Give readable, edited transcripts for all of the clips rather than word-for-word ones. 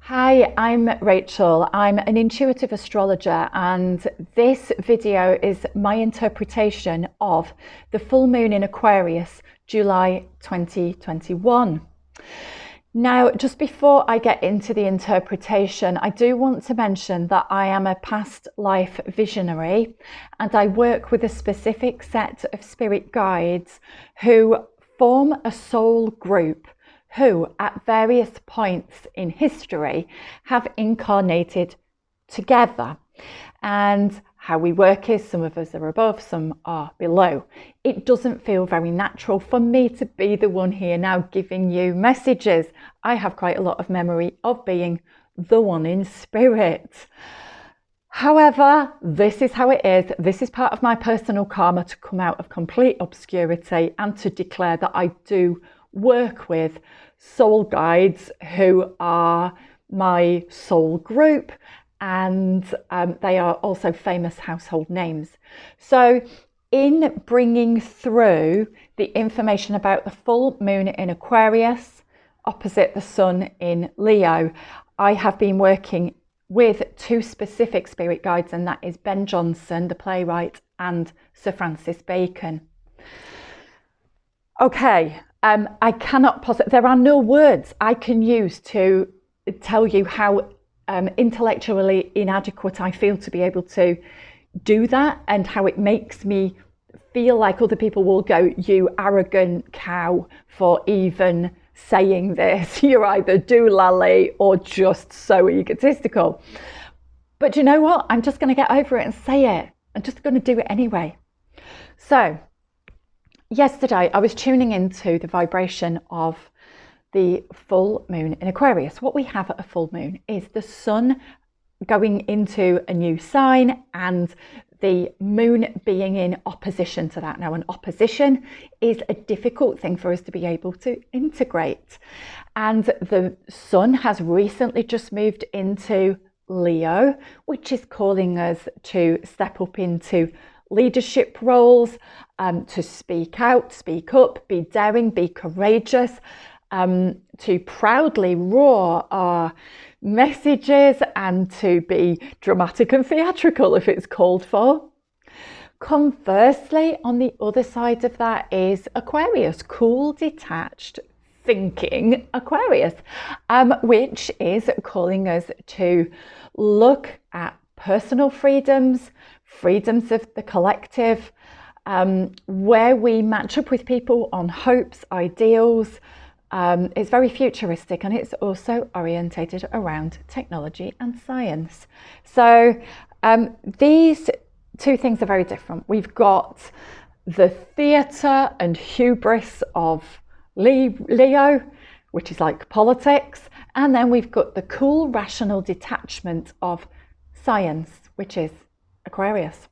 Hi, I'm Rachel. I'm an intuitive astrologer, and this video is my interpretation of the full moon in Aquarius, July 2021. Now, just before I get into the interpretation, I do want to mention that I am a past life visionary and I work with a specific set of spirit guides who form a soul group who at various points in history have incarnated together. And how we work is some of us are above, some are below. It doesn't feel very natural for me to be the one here now giving you messages. I have quite a lot of memory of being the one in spirit. However, this is how it is. This is part of my personal karma to come out of complete obscurity and to declare that I do work with soul guides who are my soul group, and they are also famous household names. So in bringing through the information about the full moon in Aquarius opposite the sun in Leo, I have been working with two specific spirit guides, and that is Ben Jonson, the playwright, and Sir Francis Bacon. Okay, I cannot there are no words I can use to tell you how intellectually inadequate I feel to be able to do that, and how it makes me feel like other people will go, "You arrogant cow, for even saying this. You're either doolally or just so egotistical." But you know what? I'm just going to get over it and say it. I'm just going to do it anyway. So yesterday I was tuning into the vibration of the full moon in Aquarius. What we have at a full moon is the sun going into a new sign and the moon being in opposition to that. Now, an opposition is a difficult thing for us to be able to integrate. And the sun has recently just moved into Leo, which is calling us to step up into leadership roles, to speak out, speak up, be daring, be courageous, to proudly roar our messages and to be dramatic and theatrical if it's called for. Conversely, on the other side of that is Aquarius, cool, detached, thinking Aquarius, which is calling us to look at personal freedoms, freedoms of the collective, where we match up with people on hopes, ideals. It's very futuristic, and it's also orientated around technology and science. So these two things are very different. We've got the theatre and hubris of Leo, which is like politics, and then we've got the cool, rational detachment of science, which is Aquarius.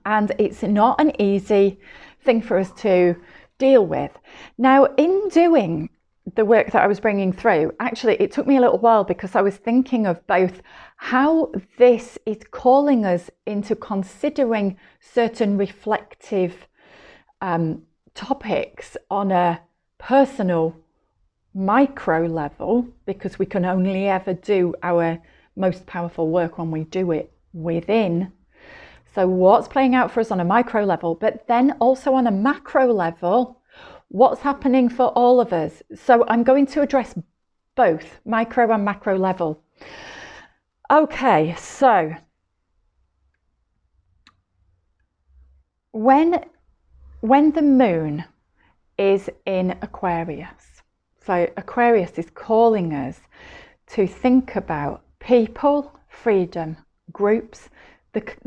And it's not an easy thing for us to deal with. Now, in doing the work that I was bringing through, actually it took me a little while, because I was thinking of both how this is calling us into considering certain reflective topics on a personal micro level, because we can only ever do our most powerful work when we do it within. So what's playing out for us on a micro level, but then also on a macro level, what's happening for all of us? So I'm going to address both micro and macro level. Okay, so when the moon is in Aquarius, so Aquarius is calling us to think about people, freedom, groups,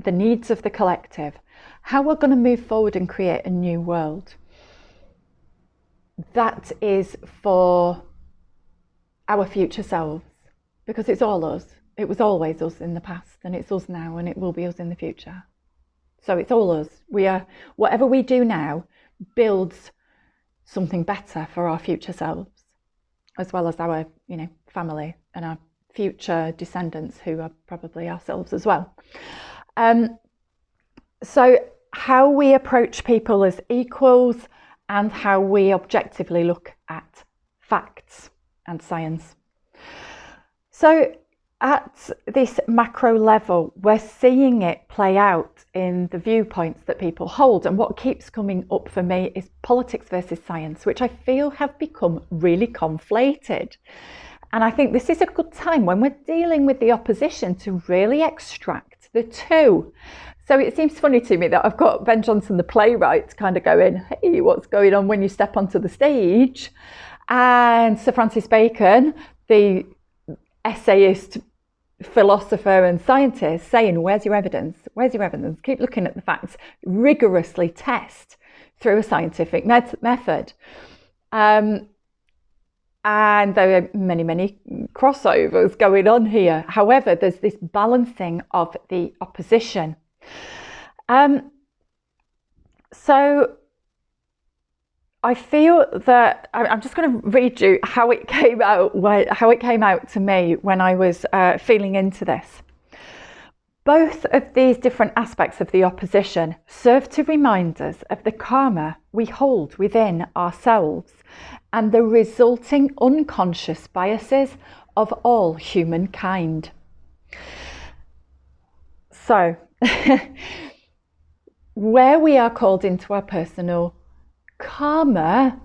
the needs of the collective, how we're going to move forward and create a new world. That is for our future selves, because it's all us. It was always us in the past, and it's us now, and it will be us in the future. So it's all us. We are, whatever we do now builds something better for our future selves, as well as our, family and our future descendants, who are probably ourselves as well. So how we approach people as equals, and how we objectively look at facts and science. So at this macro level, we're seeing it play out in the viewpoints that people hold. And what keeps coming up for me is politics versus science, which I feel have become really conflated. And I think this is a good time when we're dealing with the opposition to really extract the two. So it seems funny to me that I've got Ben Jonson, the playwright, kind of going, hey, what's going on when you step onto the stage? And Sir Francis Bacon, the essayist, philosopher and scientist, saying, where's your evidence? Where's your evidence? Keep looking at the facts. Rigorously test through a scientific method. And there are many, many crossovers going on here. However, there's this balancing of the opposition. So I feel that I'm just going to read you how it came out to me when I was feeling into this. Both of these different aspects of the opposition serve to remind us of the karma we hold within ourselves and the resulting unconscious biases of all humankind. So, where we are called into our personal karma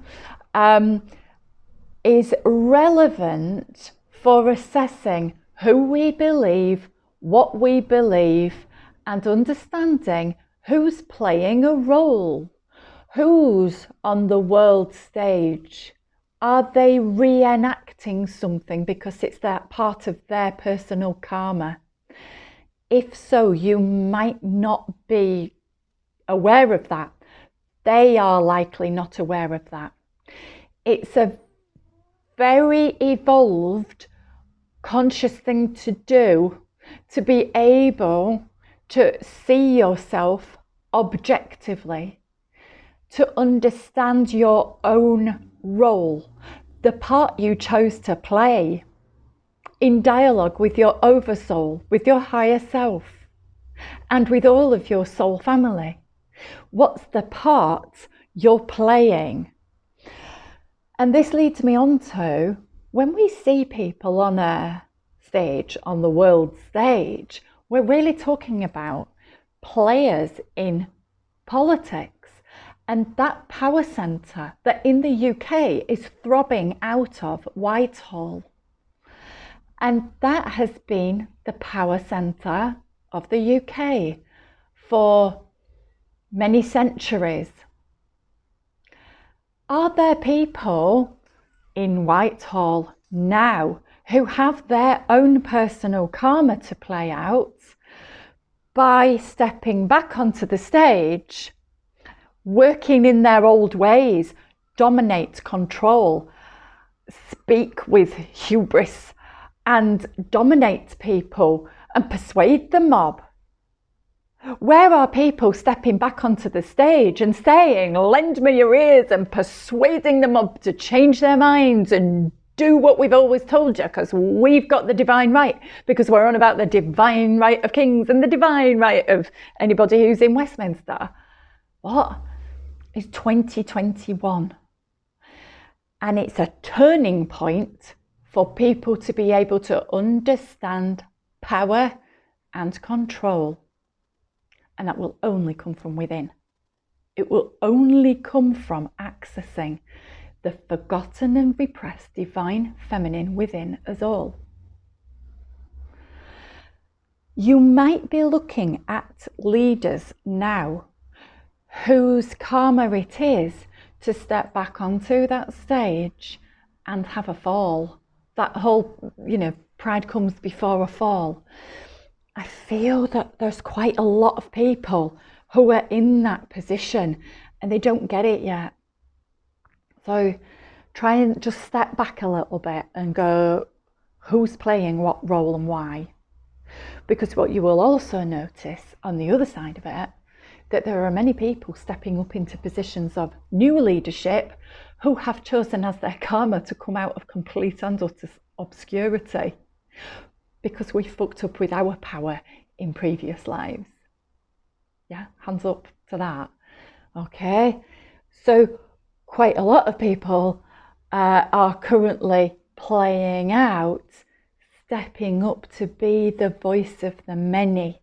is relevant for assessing who we believe, what we believe, and understanding who's playing a role, who's on the world stage. Are they reenacting something because it's that part of their personal karma? If so, you might not be aware of that. They are likely not aware of that. It's a very evolved, conscious thing to do, to be able to see yourself objectively, to understand your own role, the part you chose to play in dialogue with your oversoul, with your higher self, and with all of your soul family. What's the part you're playing? And this leads me on to, when we see people on a stage, on the world stage, we're really talking about players in politics, and that power centre that in the UK is throbbing out of Whitehall. And that has been the power centre of the UK for many centuries. Are there people in Whitehall now who have their own personal karma to play out by stepping back onto the stage, working in their old ways, dominate, control, speak with hubris, and dominate people and persuade the mob? Where are people stepping back onto the stage and saying, lend me your ears, and persuading the mob to change their minds and do what we've always told you because we've got the divine right, because we're on about the divine right of kings and the divine right of anybody who's in Westminster? What? It's 2021. And it's a turning point for people to be able to understand power and control. And that will only come from within. It will only come from accessing the forgotten and repressed divine feminine within us all. You might be looking at leaders now whose karma it is to step back onto that stage and have a fall. That whole, pride comes before a fall. I feel that there's quite a lot of people who are in that position and they don't get it yet. So try and just step back a little bit and go, who's playing what role and why? Because what you will also notice on the other side of it, that there are many people stepping up into positions of new leadership who have chosen as their karma to come out of complete and utter obscurity, because we fucked up with our power in previous lives. Yeah, hands up to that. Okay, so quite a lot of people are currently playing out stepping up to be the voice of the many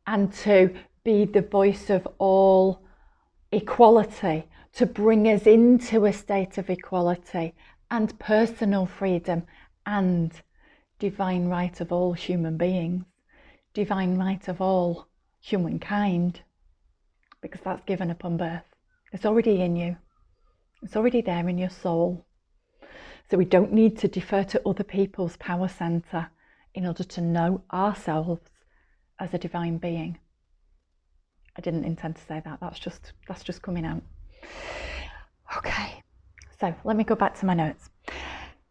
and to be the voice of all equality, to bring us into a state of equality and personal freedom and divine right of all human beings, divine right of all humankind, because that's given upon birth. It's already in you. It's already there in your soul. So we don't need to defer to other people's power centre in order to know ourselves as a divine being. I didn't intend to say that. That's just coming out. Okay, so let me go back to my notes.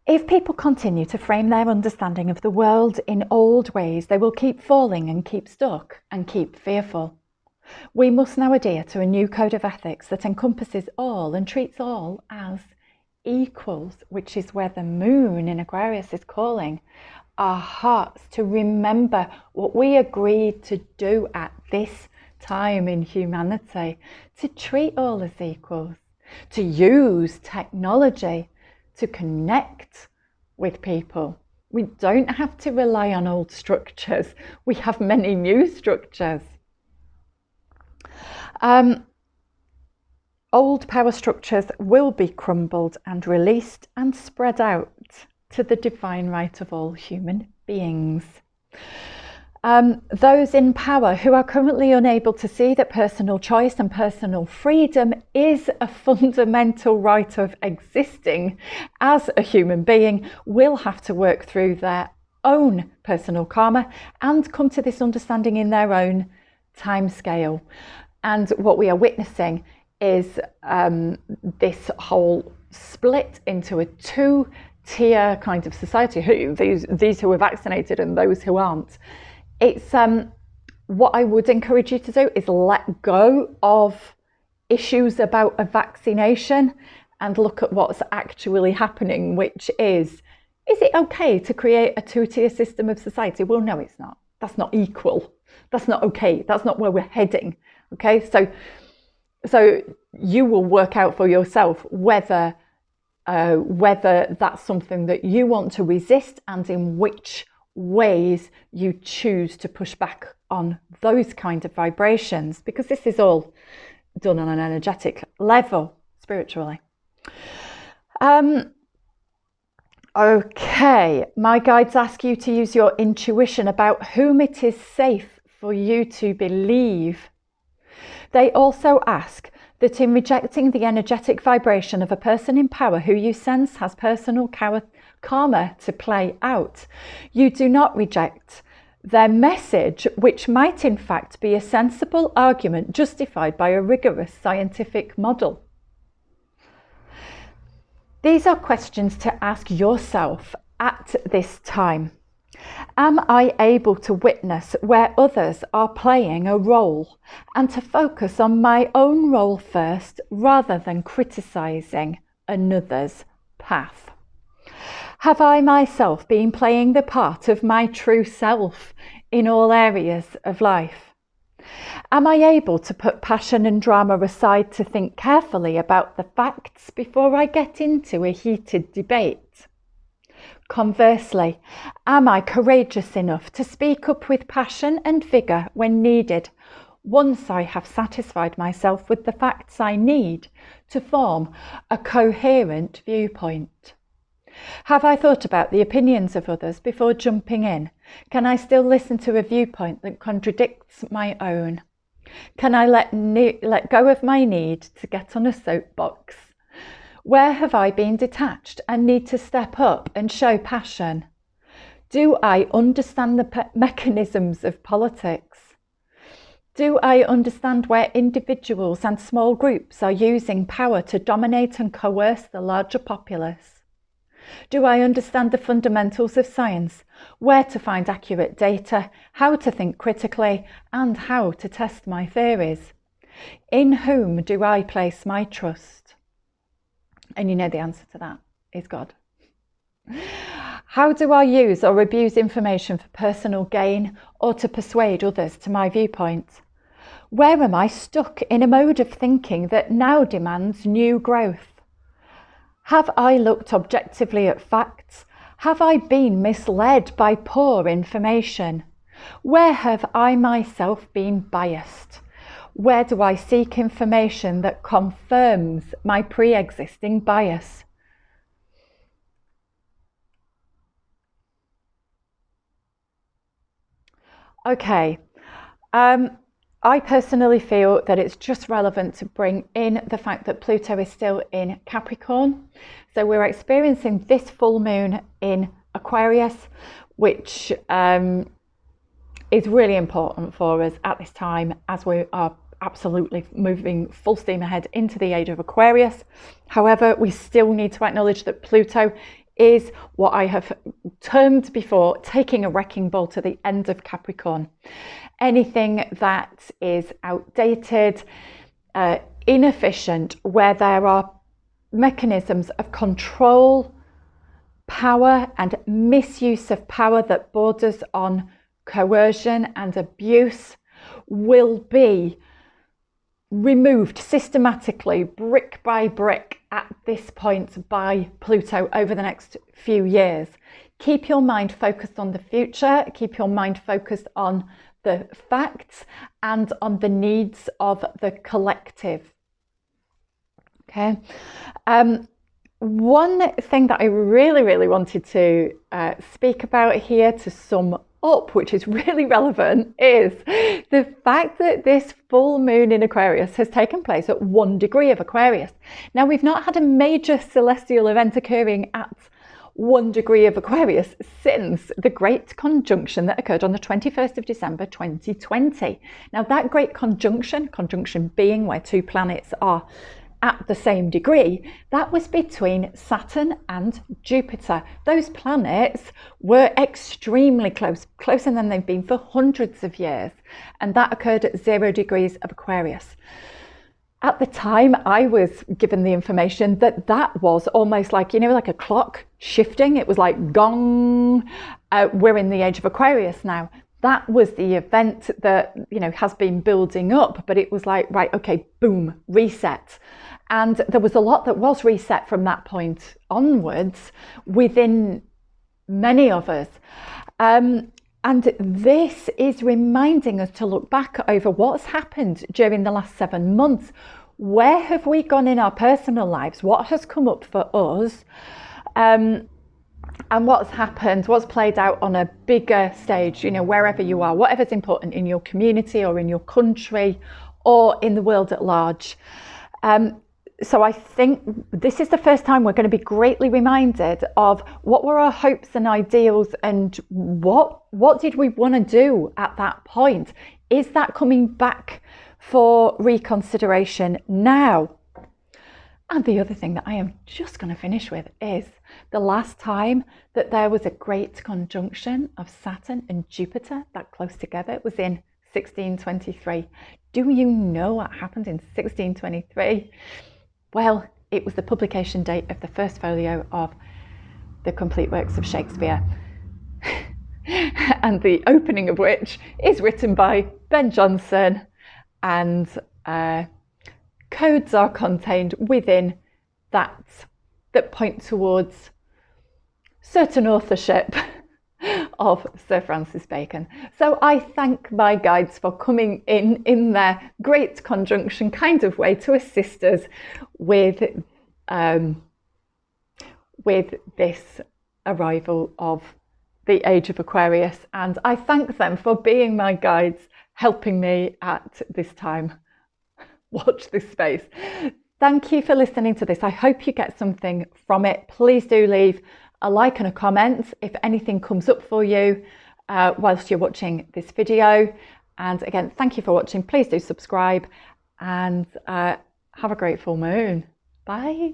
If people continue to frame their understanding of the world in old ways, they will keep falling and keep stuck and keep fearful. We must now adhere to a new code of ethics that encompasses all and treats all as equals, which is where the moon in Aquarius is calling our hearts to remember what we agreed to do at this time in humanity, to treat all as equals, to use technology to connect with people. We don't have to rely on old structures. We have many new structures. Old power structures will be crumbled and released and spread out to the divine right of all human beings. Those in power who are currently unable to see that personal choice and personal freedom is a fundamental right of existing as a human being will have to work through their own personal karma and come to this understanding in their own time scale. And what we are witnessing is this whole split into a two-tier kind of society, these who are vaccinated and those who aren't. It's what I would encourage you to do is let go of issues about a vaccination and look at what's actually happening, which is it okay to create a two-tier system of society? Well, no, it's not. That's not equal. That's not okay. That's not where we're heading. Okay, so you will work out for yourself whether that's something that you want to resist and in which ways you choose to push back on those kind of vibrations, because this is all done on an energetic level, spiritually. Okay, my guides ask you to use your intuition about whom it is safe for you to believe. They also ask that in rejecting the energetic vibration of a person in power who you sense has personal karma to play out, you do not reject their message, which might in fact be a sensible argument justified by a rigorous scientific model. These are questions to ask yourself at this time. Am I able to witness where others are playing a role and to focus on my own role first rather than criticising another's path? Have I myself been playing the part of my true self in all areas of life? Am I able to put passion and drama aside to think carefully about the facts before I get into a heated debate? Conversely, am I courageous enough to speak up with passion and vigour when needed, once I have satisfied myself with the facts I need to form a coherent viewpoint? Have I thought about the opinions of others before jumping in? Can I still listen to a viewpoint that contradicts my own? Can I let go of my need to get on a soapbox? Where have I been detached and need to step up and show passion? Do I understand the mechanisms of politics? Do I understand where individuals and small groups are using power to dominate and coerce the larger populace? Do I understand the fundamentals of science, where to find accurate data, how to think critically, and how to test my theories? In whom do I place my trust? And you know the answer to that is God. How do I use or abuse information for personal gain or to persuade others to my viewpoint? Where am I stuck in a mode of thinking that now demands new growth? Have I looked objectively at facts? Have I been misled by poor information? Where have I myself been biased? Where do I seek information that confirms my pre-existing bias? Okay, I personally feel that it's just relevant to bring in the fact that Pluto is still in Capricorn. So we're experiencing this full moon in Aquarius, which is really important for us at this time as we are absolutely moving full steam ahead into the age of Aquarius. However, we still need to acknowledge that Pluto is what I have termed before taking a wrecking ball to the end of Capricorn. Anything that is outdated, inefficient, where there are mechanisms of control, power and misuse of power that borders on coercion and abuse, will be removed systematically, brick by brick, at this point by Pluto over the next few years. Keep your mind focused on the future, keep your mind focused on the facts and on the needs of the collective. Okay. One thing that I really wanted to speak about here to sum up, which is really relevant, is the fact that this full moon in Aquarius has taken place at 1 degree of Aquarius. Now, we've not had a major celestial event occurring at 1 degree of Aquarius since the Great Conjunction that occurred on the 21st of December 2020. Now, that Great Conjunction being where two planets are at the same degree, that was between Saturn and Jupiter. Those planets were extremely close, closer than they've been for hundreds of years, and that occurred at 0 degrees of Aquarius. At the time, I was given the information that that was almost like, you know, like a clock shifting. It was like gong, we're in the age of Aquarius now. That was the event that, you know, has been building up, but it was like, right, okay, boom, reset. And there was a lot that was reset from that point onwards within many of us. And this is reminding us to look back over what's happened during the last 7 months. Where have we gone in our personal lives? What has come up for us? And what's happened, what's played out on a bigger stage, you know, wherever you are, whatever's important in your community or in your country or in the world at large. So I think this is the first time we're going to be greatly reminded of what were our hopes and ideals and what did we want to do at that point? Is that coming back for reconsideration now? And the other thing that I am just going to finish with is the last time that there was a great conjunction of Saturn and Jupiter that close together, it was in 1623. Do you know what happened in 1623? Well, it was the publication date of the first folio of the complete works of Shakespeare, and the opening of which is written by Ben Jonson, and codes are contained within that point towards certain authorship of Sir Francis Bacon. So I thank my guides for coming in their great conjunction kind of way to assist us with this arrival of the age of Aquarius, and I thank them for being my guides, helping me at this time. Watch this space. Thank you for listening to this. I hope you get something from it. Please do leave a like and a comment if anything comes up for you whilst you're watching this video. And again, thank you for watching. Please do subscribe and have a great full moon. Bye.